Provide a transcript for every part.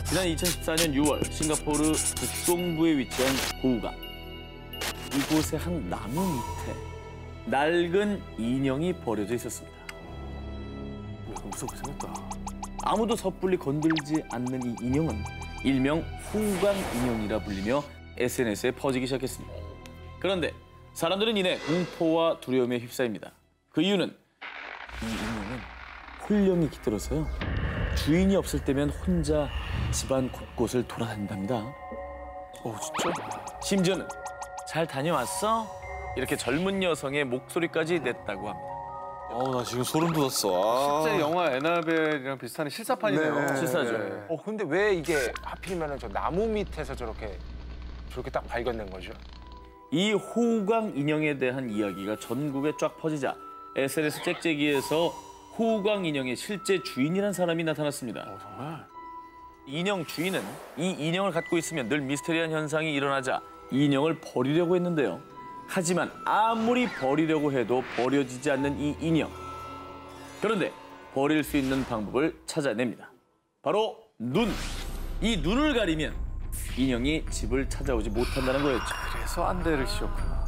지난 2014년 6월 싱가포르 북동부에 위치한 호우강. 이곳의 한 나무 밑에 낡은 인형이 버려져 있었습니다. 무섭게 생겼다. 아무도 섣불리 건들지 않는 이 인형은 일명 후광 인형이라 불리며 SNS에 퍼지기 시작했습니다. 그런데 사람들은 이내 공포와 두려움에 휩싸입니다. 그 이유는 이 인형은 혼령이 깃들어서요. 주인이 없을 때면 혼자 집안 곳곳을 돌아다닌답니다. 진짜? 심지어는 잘 다녀왔어? 이렇게 젊은 여성의 목소리까지 냈다고 합니다. 나 지금 소름 돋았어. 실제 영화 에나벨이랑 비슷한 실사판이네요. 네. 실사죠. 근데 왜 이게 하필이면 저 나무 밑에서 저렇게 딱 발견된 거죠? 이 호우광 인형에 대한 이야기가 전국에 쫙 퍼지자 SNS 짹짹이에서 호우광 인형의 실제 주인이란 사람이 나타났습니다. 정말? 인형 주인은 이 인형을 갖고 있으면 늘 미스테리한 현상이 일어나자 인형을 버리려고 했는데요. 하지만 아무리 버리려고 해도 버려지지 않는 이 인형. 그런데 버릴 수 있는 방법을 찾아냅니다. 바로 눈. 이 눈을 가리면 인형이 집을 찾아오지 못한다는 거였죠. 그래서 안대를 씌웠구나.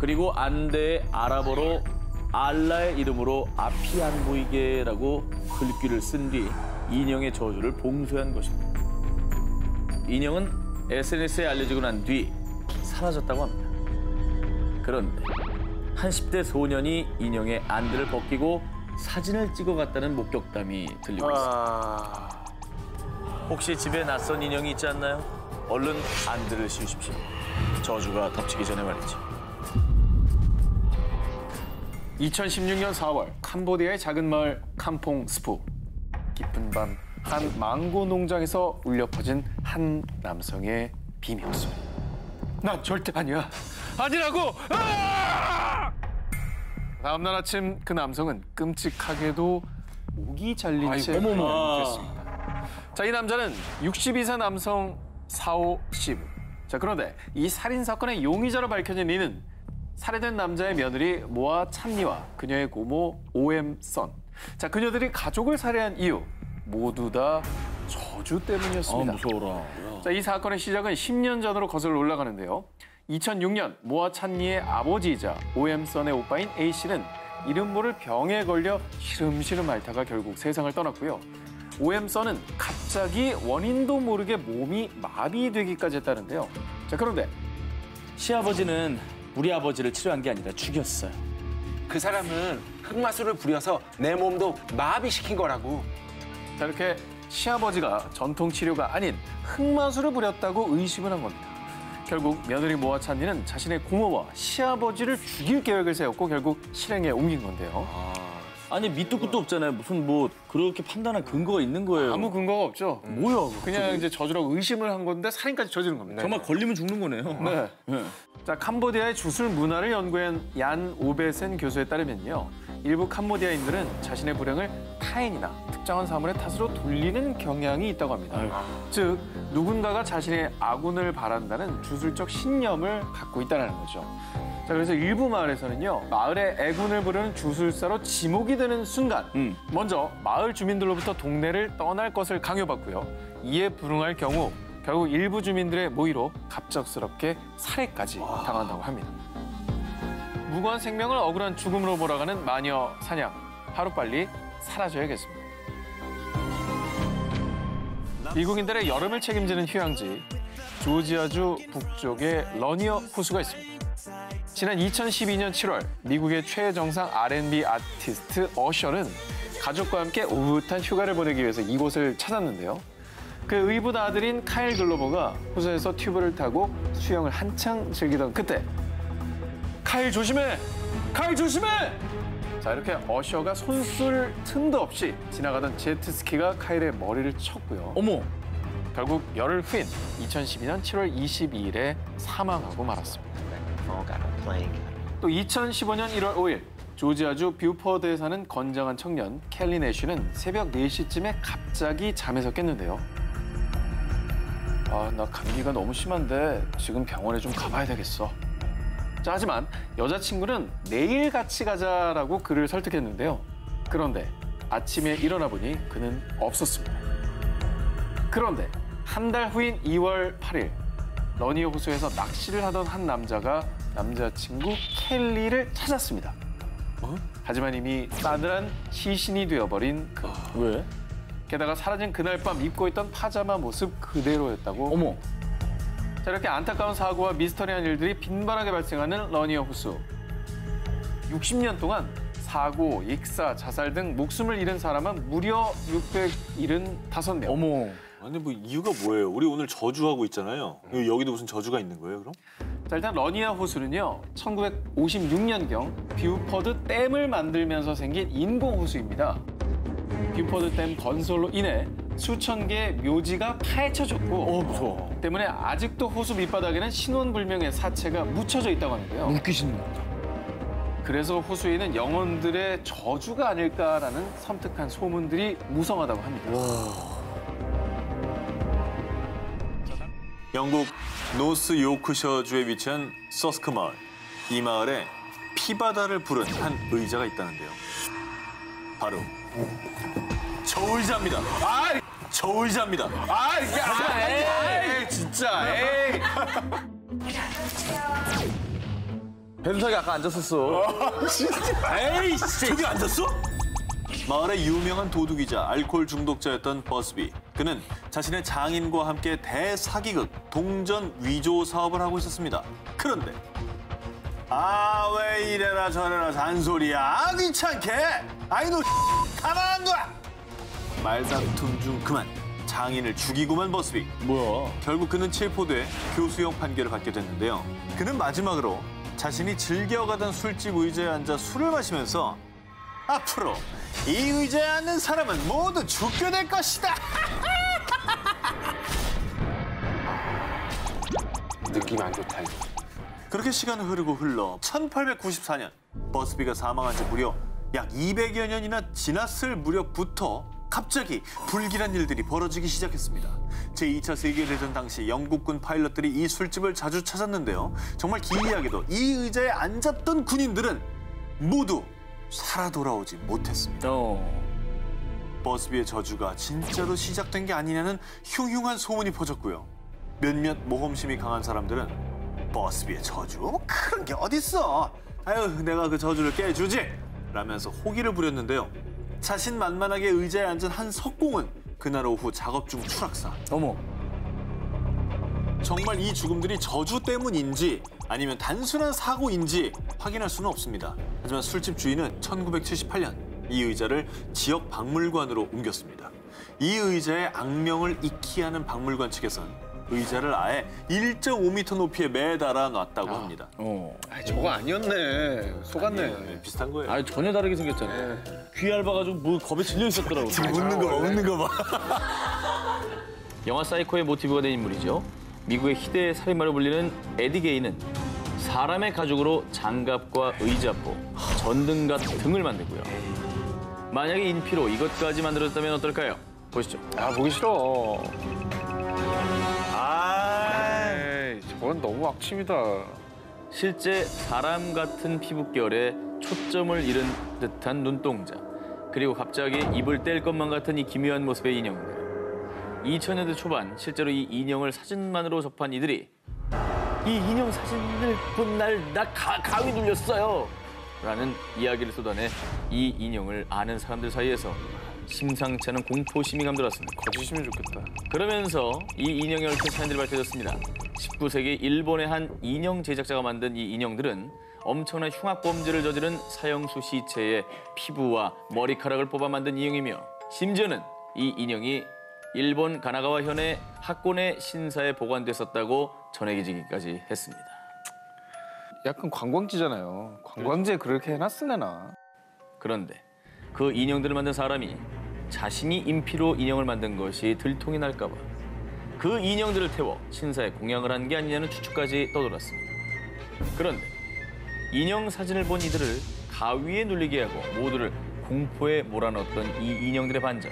그리고 안대에 아랍어로 알라의 이름으로 앞이 안 보이게라고 글귀를 쓴 뒤 인형의 저주를 봉쇄한 것입니다. 인형은 SNS에 알려지고 난 뒤 사라졌다고 합니다. 그런데 한 10대 소년이 인형의 안대를 벗기고 사진을 찍어갔다는 목격담이 들리고 있습니다. 혹시 집에 낯선 인형이 있지 않나요? 얼른 안대를 씌우십시오. 저주가 덮치기 전에 말이죠. 2016년 4월 캄보디아의 작은 마을 캄퐁 스푸. 깊은 밤 한 망고 농장에서 울려 퍼진 한 남성의 비명 소리. 난 절대 아니야. 아니라고! 다음 날 아침 그 남성은 끔찍하게도 목이 잘린 채 발견됐습니다. 자, 이 남자는 62세 남성 사오 시부. 자, 그런데 이 살인 사건의 용의자로 밝혀진 이는 살해된 남자의 며느리 모아 찬니와 그녀의 고모 오엠 선. 자, 그녀들이 가족을 살해한 이유 모두 다 저주 때문이었습니다. 무서워라. 자, 이 사건의 시작은 10년 전으로 거슬러 올라가는데요. 2006년 모아 찬니의 아버지이자 오엠 선의 오빠인 A 씨는 이름 모를 병에 걸려 시름시름 앓다가 결국 세상을 떠났고요. 오엠 선은 갑자기 원인도 모르게 몸이 마비되기까지 했다는데요. 자, 그런데 시아버지는 우리 아버지를 치료한 게 아니라 죽였어요. 그 사람은 흑마술을 부려서 내 몸도 마비시킨 거라고. 자, 이렇게 시아버지가 전통 치료가 아닌 흑마술을 부렸다고 의심을 한 겁니다. 결국 며느리 모아 찬니는 자신의 고모와 시아버지를 죽일 계획을 세웠고 결국 실행에 옮긴 건데요. 아니 밑도 끝도 없잖아요. 무슨 뭐 그렇게 판단한 근거가 있는 거예요. 아무 근거가 없죠. 뭐야? 그냥 이제 저주라고 의심을 한 건데 살인까지 저지른 겁니다. 정말 걸리면 죽는 거네요. 네. 네. 자, 캄보디아의 주술 문화를 연구한 얀 오베센 교수에 따르면요. 일부 캄보디아인들은 자신의 불행을 타인이나 특정한 사물의 탓으로 돌리는 경향이 있다고 합니다. 즉, 누군가가 자신의 악운을 바란다는 주술적 신념을 갖고 있다는 거죠. 자, 그래서 일부 마을에서는요. 마을의 애군을 부르는 주술사로 지목이 되는 순간 먼저 마을 주민들로부터 동네를 떠날 것을 강요받고요. 이에 불응할 경우 결국 일부 주민들의 모의로 갑작스럽게 살해까지 당한다고 합니다. 무고한 생명을 억울한 죽음으로 몰아가는 마녀 사냥. 하루빨리 사라져야겠습니다. 미국인들의 여름을 책임지는 휴양지, 조지아주 북쪽에 러니어 호수가 있습니다. 지난 2012년 7월 미국의 최정상 R&B 아티스트 어셔는 가족과 함께 오붓한 휴가를 보내기 위해서 이곳을 찾았는데요. 그 의붓 아들인 카일 글로버가 호수에서 튜브를 타고 수영을 한창 즐기던 그때 카일 조심해! 카일 조심해! 자, 이렇게 어셔가 손쓸 틈도 없이 지나가던 제트스키가 카일의 머리를 쳤고요. 어머! 결국 열흘 후인 2012년 7월 22일에 사망하고 말았습니다. 또 2015년 1월 5일 조지아주 뷰퍼드에 사는 건장한 청년 켈리 내쉬는 새벽 4시쯤에 갑자기 잠에서 깼는데요. 나 감기가 너무 심한데 지금 병원에 좀 가봐야 되겠어. 자, 하지만 여자친구는 내일 같이 가자라고 그를 설득했는데요. 그런데 아침에 일어나 보니 그는 없었습니다. 그런데 한 달 후인 2월 8일 러니어 호수에서 낚시를 하던 한 남자가 남자친구 켈리를 찾았습니다. 하지만 이미 싸늘한 시신이 되어버린 그. 왜? 게다가 사라진 그날 밤 입고 있던 파자마 모습 그대로였다고. 어머. 자, 이렇게 안타까운 사고와 미스터리한 일들이 빈번하게 발생하는 러니어 호수. 60년 동안 사고, 익사, 자살 등 목숨을 잃은 사람은 무려 675명. 어머. 아니 뭐 이유가 뭐예요? 우리 오늘 저주하고 있잖아요. 여기도 무슨 저주가 있는 거예요, 그럼? 자, 일단 러니아 호수는요, 1956년경 뷰퍼드 댐을 만들면서 생긴 인공 호수입니다. 뷰퍼드 댐 건설로 인해 수천 개의 묘지가 파헤쳐졌고, 무서워. 때문에 아직도 호수 밑바닥에는 신원불명의 사체가 묻혀져 있다고 하는데요. 웃기시는 것 같다. 그래서 호수에는 영혼들의 저주가 아닐까라는 섬뜩한 소문들이 무성하다고 합니다. 영국 노스 요크셔주에 위치한 서스크 마을. 이 마을에 피바다를 부른 한 의자가 있다는데요. 바로 저 의자입니다. 저 의자입니다. 에이, 진짜, 에이. 변석이 아까 앉았었어. 에이, 저기 앉았어? 마을의 유명한 도둑이자 알코올 중독자였던 버스비. 그는 자신의 장인과 함께 대사기극 동전 위조 사업을 하고 있었습니다. 그런데 왜 이래라 저래라 잔소리야. 귀찮게. 아이 너 가만 안 둬. 말다툼 중 그만 장인을 죽이고만 버스비. 뭐야? 결국 그는 체포돼 교수형 판결을 받게 됐는데요. 그는 마지막으로 자신이 즐겨가던 술집 의자에 앉아 술을 마시면서 앞으로 이 의자에 앉는 사람은 모두 죽게 될 것이다. 느낌 안 좋다 이거. 그렇게 시간은 흐르고 흘러 1894년 버스비가 사망한 지 무려 약 200여 년이나 지났을 무렵부터 갑자기 불길한 일들이 벌어지기 시작했습니다. 제2차 세계대전 당시 영국군 파일럿들이 이 술집을 자주 찾았는데요. 정말 기이하게도 이 의자에 앉았던 군인들은 모두 살아 돌아오지 못했습니다. 버스비의 저주가 진짜로 시작된 게 아니냐는 흉흉한 소문이 퍼졌고요. 몇몇 모험심이 강한 사람들은 버스비의 저주? 그런 게 어딨어. 아유, 내가 그 저주를 깨주지. 라면서 호기를 부렸는데요. 자신만만하게 의자에 앉은 한 석공은 그날 오후 작업 중 추락사. 어머. 정말 이 죽음들이 저주 때문인지 아니면 단순한 사고인지 확인할 수는 없습니다. 하지만 술집 주인은 1978년 이 의자를 지역 박물관으로 옮겼습니다. 이 의자의 악명을 익히 하는 박물관 측에선 의자를 아예 1.5m 높이에 매달아 놨다고 합니다. 저거 아니었네. 속았네. 비슷한 거예요. 아니 전혀 다르게 생겼잖아. 귀 얇아가지고 뭐 겁에 질려 있었더라고. 웃는 거 봐. 영화 사이코의 모티브가 된 인물이죠. 미국의 희대의 살인마로 불리는 에디 게이는 사람의 가죽으로 장갑과 의자포, 전등갑 등을 만들고요. 만약에 인피로 이것까지 만들어졌다면 어떨까요? 보시죠. 보기 싫어. 에이, 저건 너무 악취미다. 실제 사람 같은 피부결에 초점을 잃은 듯한 눈동자, 그리고 갑자기 입을 뗄 것만 같은 이 기묘한 모습의 인형들. 2000년대 초반 실제로 이 인형을 사진만으로 접한 이들이 이 인형 사진을 본 날 나 가위 눌렸어요 라는 이야기를 쏟아내 이 인형을 아는 사람들 사이에서 심상치 않은 공포심이 감돌았습니다. 거짓이면 좋겠다. 그러면서 이 인형에 얽힌 사연들이 밝혀졌습니다. 19세기 일본의 한 인형 제작자가 만든 이 인형들은 엄청난 흉악범죄를 저지른 사형수 시체의 피부와 머리카락을 뽑아 만든 인형이며 심지어는 이 인형이 일본 가나가와 현의 학곤의 신사에 보관됐었다고 전해지기까지 했습니다. 약간 관광지잖아요. 관광지에 그렇게 해놨을래나. 그런데 그 인형들을 만든 사람이 자신이 인피로 인형을 만든 것이 들통이 날까 봐 그 인형들을 태워 신사에 공양을 한 게 아니냐는 추측까지 떠돌았습니다. 그런데 인형 사진을 본 이들을 가위에 눌리게 하고 모두를 공포에 몰아넣었던 이 인형들의 반전.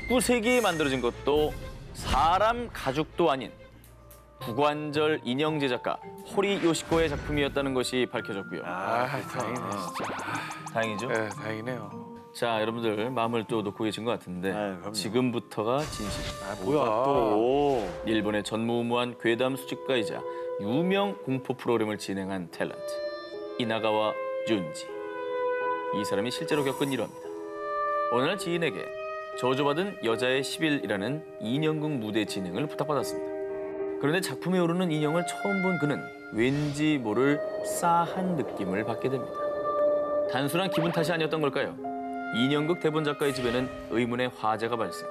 19세기에 만들어진 것도 사람 가죽도 아닌 구관절 인형 제작가 호리 요시코의 작품이었다는 것이 밝혀졌고요. 다행이네, 진짜. 다행이죠? 네, 다행이네요. 자, 여러분들 마음을 또 놓고 계신 것 같은데 그럼요. 지금부터가 진실입니다. 뭐야 또. 일본의 전무후무한 괴담 수집가이자 유명 공포 프로그램을 진행한 탤런트 이나가와 준지. 이 사람이 실제로 겪은 일화입니다. 어느 날 지인에게 저주받은 여자의 10일이라는 인형극 무대 진행을 부탁받았습니다. 그런데 작품에 오르는 인형을 처음 본 그는 왠지 모를 싸한 느낌을 받게 됩니다. 단순한 기분 탓이 아니었던 걸까요? 인형극 대본 작가의 집에는 의문의 화재가 발생.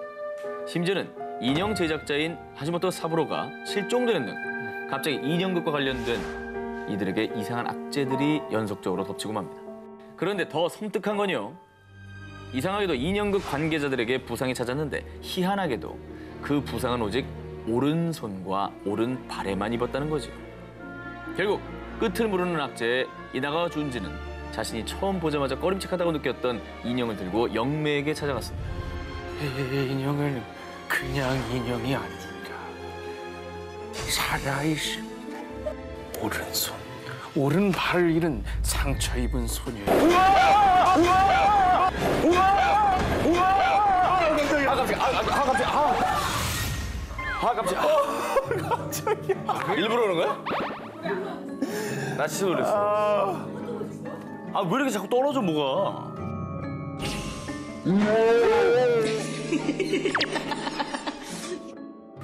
심지어는 인형 제작자인 하지모토 사부로가 실종되는 등 갑자기 인형극과 관련된 이들에게 이상한 악재들이 연속적으로 덮치고 맙니다. 그런데 더 섬뜩한 건요. 이상하게도 인형극 관계자들에게 부상이 찾았는데 희한하게도 그 부상은 오직 오른손과 오른발에만 입었다는 거죠. 결국 끝을 모르는 악재에 이나가와 준지는 자신이 처음 보자마자 꺼림칙하다고 느꼈던 인형을 들고 영매에게 찾아갔습니다. 인형은 그냥 인형이 아닙니다. 살아있습니다. 오른손, 오른발을 잃은 상처 입은 소녀. 일부러 그런 거야? 나 진짜 놀랐어. 왜 이렇게 자꾸 떨어져 뭐가?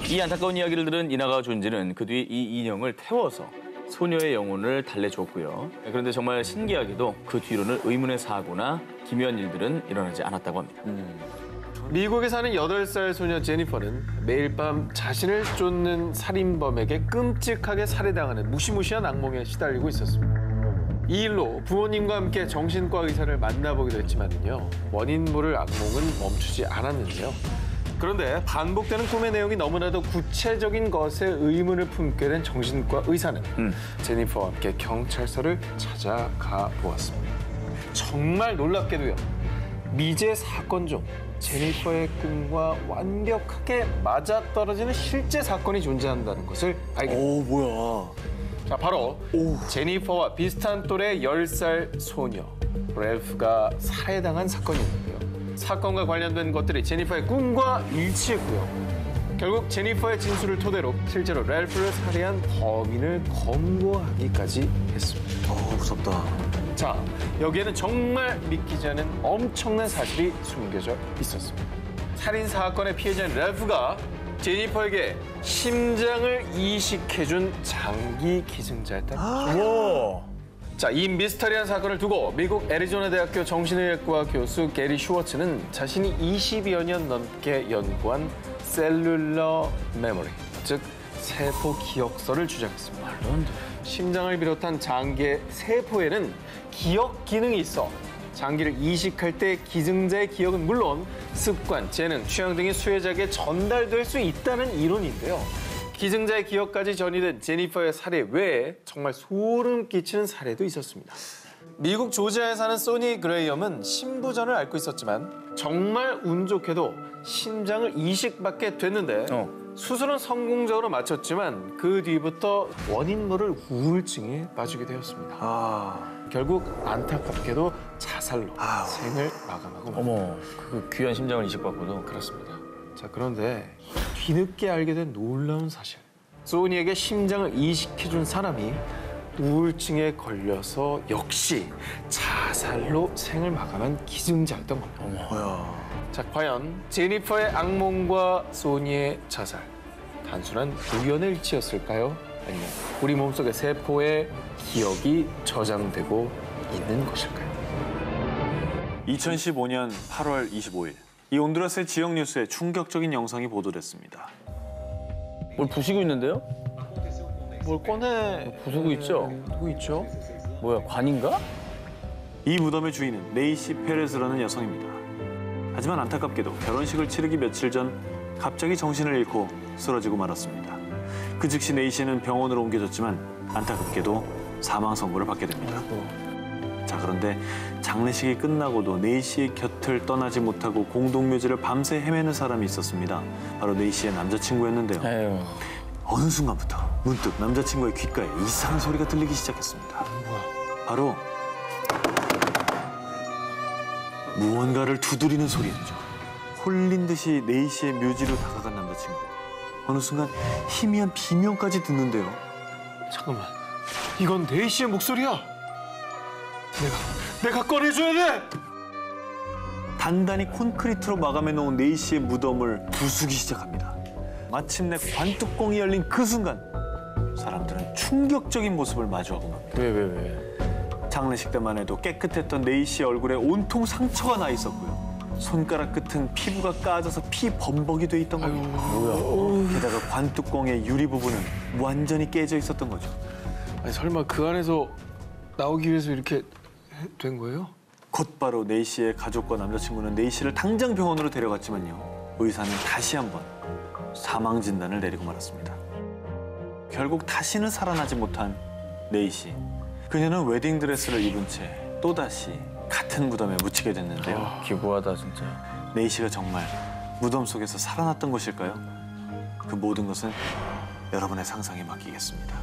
이 안타까운 이야기를 들은 이나가와 준지는 그 뒤 이 인형을 태워서 소녀의 영혼을 달래주었고요. 그런데 정말 신기하게도 그 뒤로는 의문의 사고나 기묘한 일들은 일어나지 않았다고 합니다. 미국에 사는 8살 소녀 제니퍼는 매일 밤 자신을 쫓는 살인범에게 끔찍하게 살해당하는 무시무시한 악몽에 시달리고 있었습니다. 이 일로 부모님과 함께 정신과 의사를 만나보기도 했지만요. 원인 모를 악몽은 멈추지 않았는데요. 그런데 반복되는 꿈의 내용이 너무나도 구체적인 것에 의문을 품게 된 정신과 의사는 제니퍼와 함께 경찰서를 찾아가 보았습니다. 정말 놀랍게도요. 미제 사건 중 제니퍼의 꿈과 완벽하게 맞아떨어지는 실제 사건이 존재한다는 것을 알게 됩니다. 뭐야. 자, 바로 제니퍼와 비슷한 또래 10살 소녀 랠프가 살해당한 사건이었는데요. 사건과 관련된 것들이 제니퍼의 꿈과 일치했고요. 결국 제니퍼의 진술을 토대로 실제로 랠프를 살해한 범인을 검거하기까지 했습니다. 무섭다. 자, 여기에는 정말 믿기지 않은 엄청난 사실이 숨겨져 있었습니다. 살인 사건의 피해자인 랠프가 제니퍼에게 심장을 이식해준 장기 기증자였다는 거죠. 자, 이 미스터리한 사건을 두고 미국 애리조나 대학교 정신의학과 교수 게리 슈워츠는 자신이 20여 년 넘게 연구한 셀룰러 메모리, 즉 세포 기억서를 주장했습니다. 심장을 비롯한 장기의 세포에는 기억 기능이 있어 장기를 이식할 때 기증자의 기억은 물론 습관, 재능, 취향 등이 수혜자에게 전달될 수 있다는 이론인데요. 기증자의 기억까지 전이된 제니퍼의 살해 외에 정말 소름 끼치는 사례도 있었습니다. 미국 조지아에 사는 소니 그레이엄은 신부전을 앓고 있었지만 정말 운 좋게도 심장을 이식받게 됐는데 수술은 성공적으로 마쳤지만 그 뒤부터 원인 모를 우울증에 빠지게 되었습니다. 결국 안타깝게도 자살로 생을 마감하고 맙니다. 어머, 그 귀한 심장을 이식받고도. 그렇습니다. 자, 그런데 뒤늦게 알게 된 놀라운 사실. 소니에게 심장을 이식해준 사람이 우울증에 걸려서 역시 자살로 생을 마감한 기증자였던 겁니다. 자, 과연 제니퍼의 악몽과 소니의 자살, 단순한 우연의 일치였을까요? 아니면 우리 몸속의 세포에 기억이 저장되고 있는 것일까요? 2015년 8월 25일 이 온두라스의 지역 뉴스에 충격적인 영상이 보도됐습니다. 뭘 부시고 있는데요? 뭘 꺼내 부수고 있죠? 누구 있죠? 뭐야, 관인가? 이 무덤의 주인은 네이시 페레즈라는 여성입니다. 하지만 안타깝게도 결혼식을 치르기 며칠 전 갑자기 정신을 잃고 쓰러지고 말았습니다. 그 즉시 네이시는 병원으로 옮겨졌지만 안타깝게도 사망 선고를 받게 됩니다. 자, 그런데 장례식이 끝나고도 네이시의 곁을 떠나지 못하고 공동묘지를 밤새 헤매는 사람이 있었습니다. 바로 네이시의 남자친구였는데요. 에휴. 어느 순간부터 문득 남자친구의 귓가에 이상한 소리가 들리기 시작했습니다. 바로 무언가를 두드리는 소리였죠. 홀린 듯이 네이시의 묘지로 다가간 남자친구. 어느 순간 희미한 비명까지 듣는데요. 잠깐만, 이건 네이시의 목소리야. 내가 꺼내줘야 돼. 단단히 콘크리트로 마감해 놓은 네이시의 무덤을 부수기 시작합니다. 마침내 관뚜껑이 열린 그 순간 사람들은 충격적인 모습을 마주하고 맙니다. 왜? 장례식 때만 해도 깨끗했던 네이시의 얼굴에 온통 상처가 나 있었고요. 손가락 끝은 피부가 까져서 피 범벅이 돼 있던 겁니다. 게다가 관뚜껑의 유리 부분은 완전히 깨져 있었던 거죠. 아니, 설마 그 안에서 나오기 위해서 이렇게 된 거예요? 곧바로 네이시의 가족과 남자친구는 네이시를 당장 병원으로 데려갔지만요. 의사는 다시 한번 사망 진단을 내리고 말았습니다. 결국 다시는 살아나지 못한 네이시. 그녀는 웨딩드레스를 입은 채 또다시 같은 무덤에 묻히게 됐는데요. 기구하다 진짜. 네이시가 정말 무덤 속에서 살아났던 것일까요? 그 모든 것은 여러분의 상상에 맡기겠습니다.